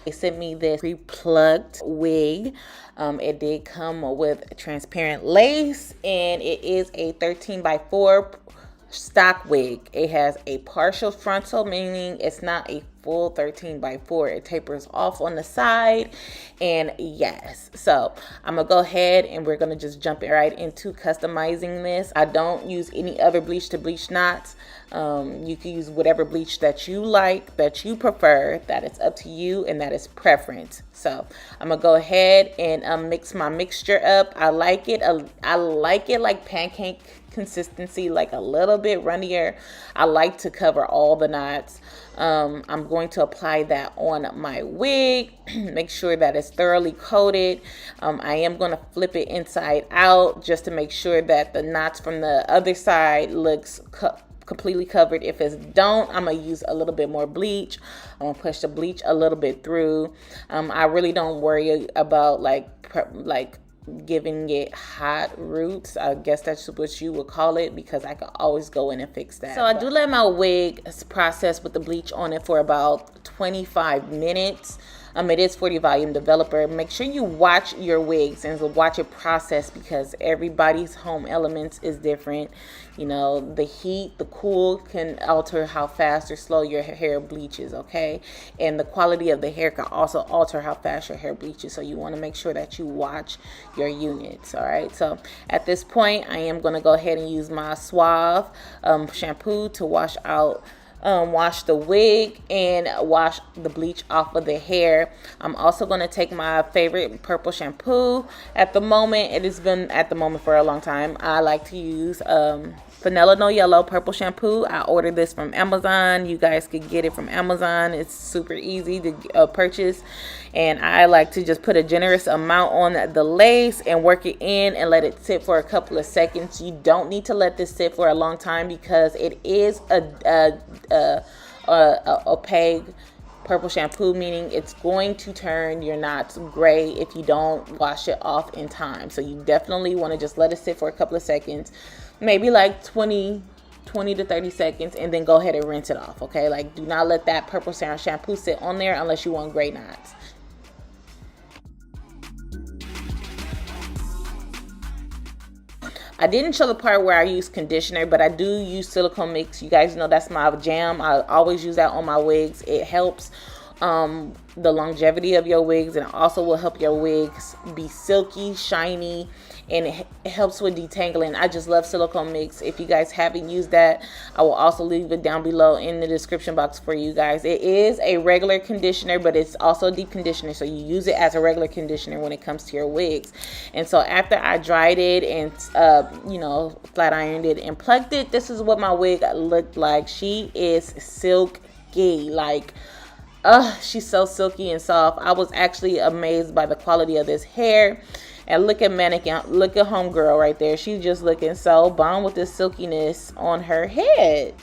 They sent me this pre-plucked wig. It did come with transparent lace, and it is a 13x4 stock wig. It has a partial frontal, meaning it's not a full 13x4. It tapers off on the side. And yes, so I'm gonna go ahead and we're gonna just jump right into customizing this. I don't use any other bleach to bleach knots. You can use whatever bleach that you like, that you prefer. That is up to you, and that is preference. So I'm gonna go ahead and mix my mixture up. I like it like pancake consistency, like a little bit runnier. I like to cover all the knots. I'm going to apply that on my wig. Make sure that it's thoroughly coated. I am going to flip it inside out just to make sure that the knots from the other side looks completely covered. If it don't, I'm gonna use a little bit more bleach. I'm gonna push the bleach a little bit through. I really don't worry about like giving it hot roots. I guess that's what you would call it, because I can always go in and fix that. So I do let my wig process with the bleach on it for about 25 minutes. It is 40 volume developer. Make sure you watch your wigs and watch it process, because everybody's home elements is different. You know, the heat, the cool can alter how fast or slow your hair bleaches, okay? And the quality of the hair can also alter how fast your hair bleaches. So you want to make sure that you watch your units, all right? So at this point, I am going to go ahead and use my Suave shampoo to wash the wig and wash the bleach off of the hair. I'm also going to take my favorite purple shampoo. At the moment, it has been at the moment for a long time. I like to use Vanilla No Yellow purple shampoo. I ordered this from Amazon. You guys could get it from Amazon. It's super easy to purchase. And I like to just put a generous amount on the lace and work it in and let it sit for a couple of seconds. You don't need to let this sit for a long time, because it is a opaque purple shampoo, meaning it's going to turn your knots gray if you don't wash it off in time. So you definitely want to just let it sit for a couple of seconds, maybe like 20 to 30 seconds, and then go ahead and rinse it off, okay? Like, do not let that purple shampoo sit on there unless you want gray knots. I didn't show the part where I use conditioner, but I do use silicone mix. You guys know that's my jam. I always use that on my wigs. It helps the longevity of your wigs, and it also will help your wigs be silky, shiny, and it helps with detangling. I just love silicone mix. If you guys haven't used that, I will also leave it down below in the description box for you guys. It is a regular conditioner, but it's also a deep conditioner, so you use it as a regular conditioner when it comes to your wigs. And so after I dried it and flat ironed it and plucked it, this is what my wig looked like. She is silky, like she's so silky and soft. I was actually amazed by the quality of this hair. And look at mannequin, look at homegirl right there. She's just looking so bomb with this silkiness on her head.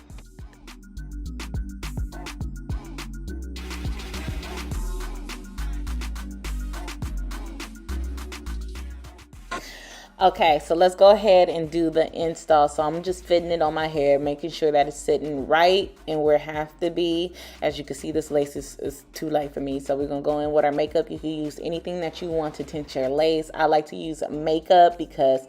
Okay, so let's go ahead and do the install. So I'm just fitting it on my hair, making sure that it's sitting right and where it has to be. As you can see, this lace is too light for me. So we're going to go in with our makeup. You can use anything that you want to tint your lace. I like to use makeup because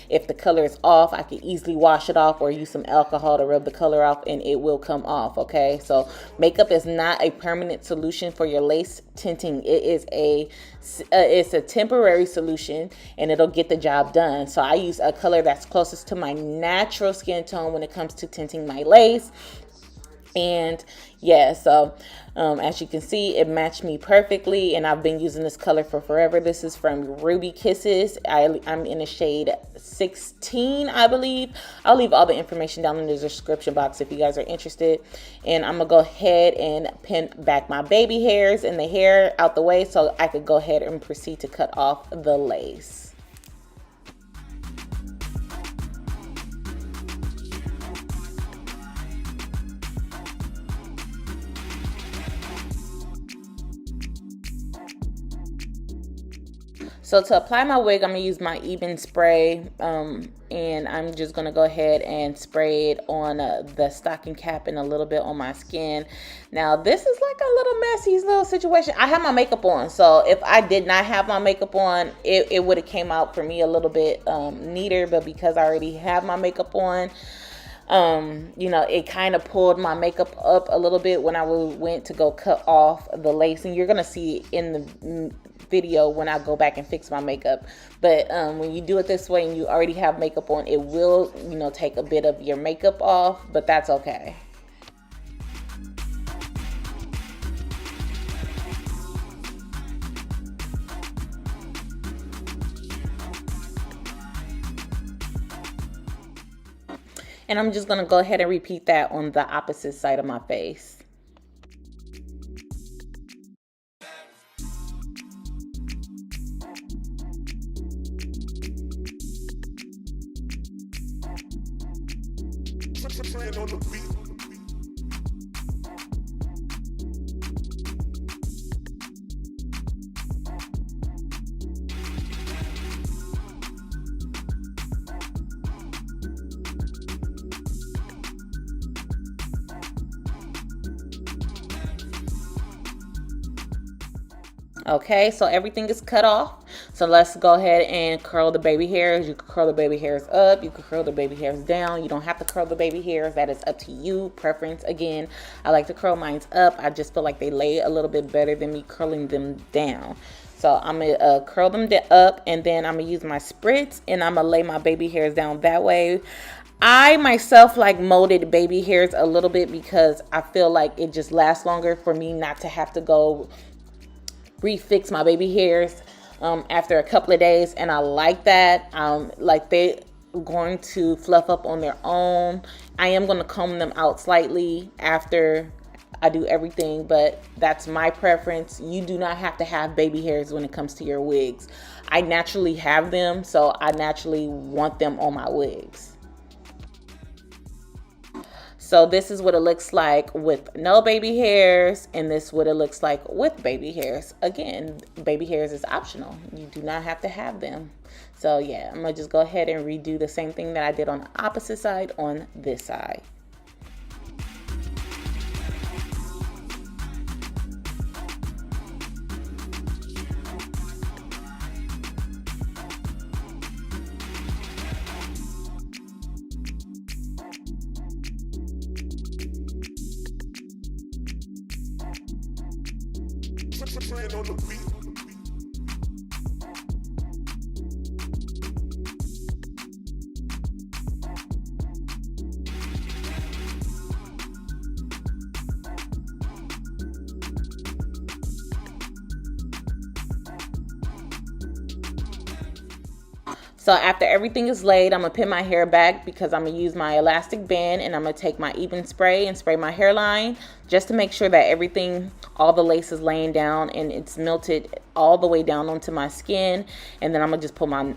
if the color is off, I can easily wash it off or use some alcohol to rub the color off and it will come off, okay? So makeup is not a permanent solution for your lace tinting. It is it's a temporary solution and it'll get the job done. So I use a color that's closest to my natural skin tone when it comes to tinting my lace. And yeah, so as you can see, it matched me perfectly, and I've been using this color for forever. This is from Ruby Kisses. I'm in a shade 16, I believe. I'll leave all the information down in the description box if you guys are interested. And I'm gonna go ahead and pin back my baby hairs and the hair out the way so I could go ahead and proceed to cut off the lace. So to apply my wig, I'm going to use my EBIN spray, and I'm just going to go ahead and spray it on the stocking cap and a little bit on my skin. Now, this is like a little messy little situation. I have my makeup on, so if I did not have my makeup on, it would have came out for me a little bit neater, but because I already have my makeup on, you know, it kind of pulled my makeup up a little bit when I went to go cut off the lace, and you're going to see it in the video when I go back and fix my makeup. But when you do it this way and you already have makeup on, it will, you know, take a bit of your makeup off, but that's okay. And I'm just going to go ahead and repeat that on the opposite side of my face. Okay, so everything is cut off. So let's go ahead and curl the baby hairs. You can curl the baby hairs up. You can curl the baby hairs down. You don't have to curl the baby hairs. That is up to you. Preference. Again, I like to curl mine up. I just feel like they lay a little bit better than me curling them down. So I'm going to curl them up, and then I'm going to use my spritz, and I'm going to lay my baby hairs down that way. I myself like molded baby hairs a little bit because I feel like it just lasts longer for me not to have to go refix my baby hairs after a couple of days, and I like that. Like they're going to fluff up on their own. I am going to comb them out slightly after I do everything, but that's my preference. You do not have to have baby hairs when it comes to your wigs. I naturally have them, so I naturally want them on my wigs. So this is what it looks like with no baby hairs, and this is what it looks like with baby hairs. Again, baby hairs is optional. You do not have to have them. So yeah, I'm gonna just go ahead and redo the same thing that I did on the opposite side on this side. On the beat. So after everything is laid, I'm going to pin my hair back because I'm going to use my elastic band, and I'm going to take my EBIN spray and spray my hairline just to make sure that everything, all the lace is laying down and it's melted all the way down onto my skin. And then I'm going to just pull my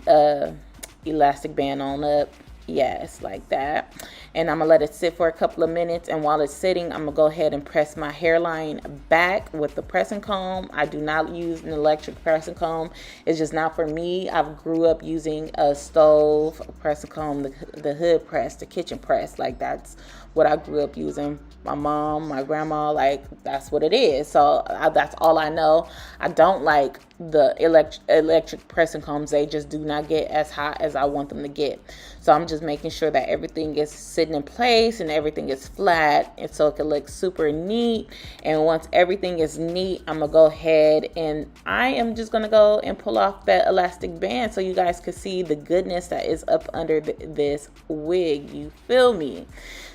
elastic band on up. Yes, like that. And I'm gonna let it sit for a couple of minutes, and while it's sitting, I'm gonna go ahead and press my hairline back with the pressing comb. I do not use an electric pressing comb. It's just not for me. I grew up using a stove pressing comb, the hood press, the kitchen press. Like that's what I grew up using. My mom, my grandma, like that's what it is. So that's all I know. I don't like the electric pressing combs. They just do not get as hot as I want them to get. So I'm just making sure that everything is sitting in place and everything is flat, and so it can look super neat. And once everything is neat, I'm gonna go ahead and I am just gonna go and pull off that elastic band so you guys can see the goodness that is up under this wig. You feel me?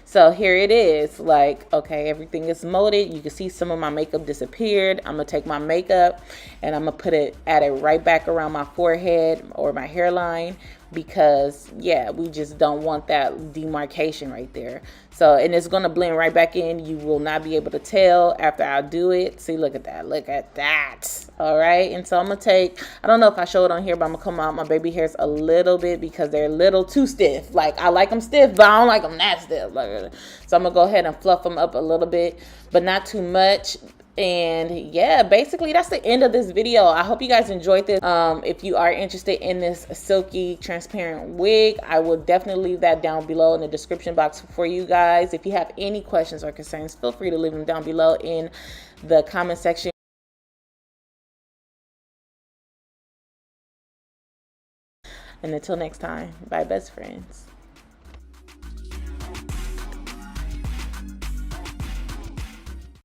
So here it is. Like, okay, everything is molded. You can see some of my makeup disappeared. I'm gonna take my makeup and I'm gonna add it right back around my forehead or my hairline, because yeah, we just don't want that demarcation right there. So, and it's gonna blend right back in. You will not be able to tell after I do it. See, look at that, look at that. All right, and so I'm gonna take, I don't know if I show it on here, but I'm gonna come out my baby hairs a little bit because they're a little too stiff. Like, I like them stiff, but I don't like them that stiff. So I'm gonna go ahead and fluff them up a little bit, but not too much. And yeah, basically that's the end of this video. I hope you guys enjoyed this. If you are interested in this silky transparent wig, I will definitely leave that down below in the description box for you guys. If you have any questions or concerns, feel free to leave them down below in the comment section. And until next time, bye best friends.